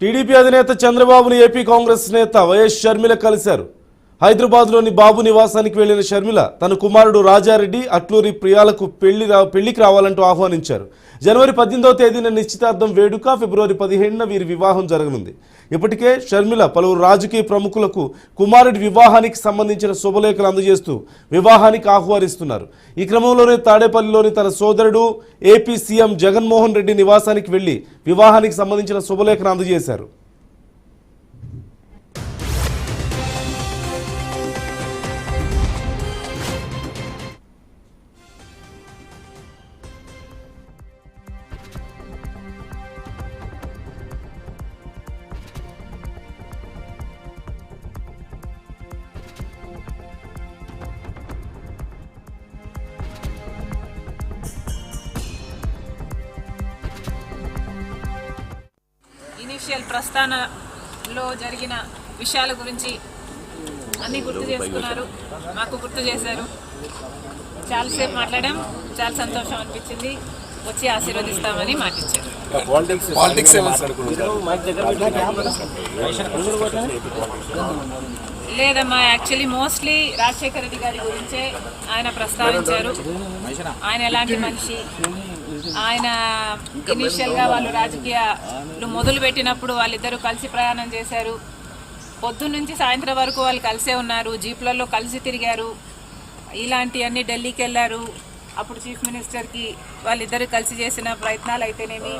TDP అధినేత చంద్రబాబును AP Congress నేత వైఎస్ షర్మిల కలిశారు. హైదరాబాద్లోని బాబు నివాసానికి వెళ్లిన షర్మిల తన కుమారుడు రాజారెడ్డి, అట్లూరి ప్రియాలకు పెళ్లికి రావాలంటూ ఆహ్వానించారు. జనవరి 18వ తేదీన నిశ్చితార్థం వేడుక, ఫిబ్రవరి 17న వీరి వివాహం జరగనుంది. ఇప్పటికే షర్మిల పలువురు రాజకీయ ప్రముఖులకు కుమారుడి వివాహానికి సంబంధించిన శుభలేఖలు అందజేస్తూ వివాహానికి ఆహ్వానిస్తున్నారు. ఈ క్రమంలోనే తాడేపల్లిలోని తన సోదరుడు ఏపీ సీఎం జగన్మోహన్ రెడ్డి నివాసానికి వెళ్లి వివాహానికి సంబంధించిన శుభలేఖను అందజేశారు. ఇనిషియల్ ప్రస్థానంలో జరిగిన విషయాల గురించి అన్నీ గుర్తు చేసుకున్నారు, మాకు గుర్తు చేశారు. చాలాసేపు మాట్లాడాం, చాలా సంతోషం అనిపించింది. వచ్చి ఆశీర్వదిస్తామని మాటిచ్చారు. లేదమ్మా, యాక్చువల్లీ మోస్ట్లీ రాజశేఖర రెడ్డి గారి గురించే ఆయన ప్రస్తావించారు. ఆయన ఎలాంటి మనిషి, ఆయన ఇనీషియల్గా వాళ్ళు రాజకీయాలు మొదలు పెట్టినప్పుడు వాళ్ళిద్దరూ కలిసి ప్రయాణం చేశారు. పొద్దున్న నుంచి సాయంత్రం వరకు వాళ్ళు కలిసే ఉన్నారు, జీప్లలో కలిసి తిరిగారు. ఇలాంటివన్నీ ఢిల్లీకి వెళ్ళారు. అప్పుడు చీఫ్ మినిస్టర్కి వాళ్ళిద్దరూ కలిసి చేసిన ప్రయత్నాలు అయితేనేమి,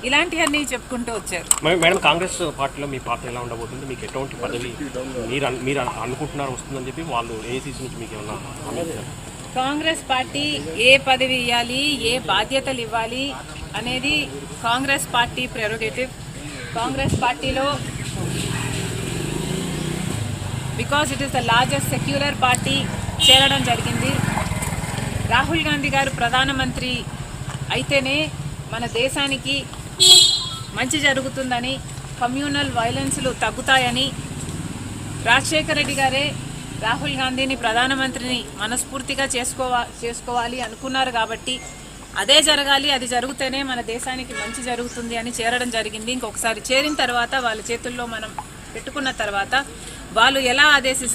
ఇలాంటివన్నీ చెప్పుకుంటూ వచ్చారు. మేడం, కాంగ్రెస్ పార్టీలో మీ పాత్ర ఎలా ఉండబోతుంది? మీకు ఎటువంటి పదవి మీరు అనుకుంటున్నారు వస్తుందని చెప్పి వాళ్ళు ఏసీసీ నుంచి మీకు ఏమన్నా? కాంగ్రెస్ పార్టీ ఏ పదవి ఇవ్వాలి, ఏ బాధ్యతలు ఇవ్వాలి అనేది కాంగ్రెస్ పార్టీ ప్రెరోగేటివ్. కాంగ్రెస్ పార్టీలో because it is the largest secular party చేరడం జరిగింది. రాహుల్ గాంధీ గారు ప్రధానమంత్రి అయితేనే మన దేశానికి మంచి జరుగుతుందని, కమ్యూనల్ వైలెన్స్లు తగ్గుతాయని రాజశేఖర రెడ్డి గారే రాహుల్ గాంధీని ప్రధానమంత్రిని మనస్ఫూర్తిగా చేసుకోవాలి అనుకున్నారు. కాబట్టి అదే జరగాలి, అది జరిగితేనే మన దేశానికి మంచి జరుగుతుంది అని చేరడం జరిగింది. ఇంకొకసారి చేరిన తర్వాత వాళ్ళ చేతుల్లో మనం పెట్టుకున్న తర్వాత వాళ్ళు ఎలా ఆదేశిస్తారు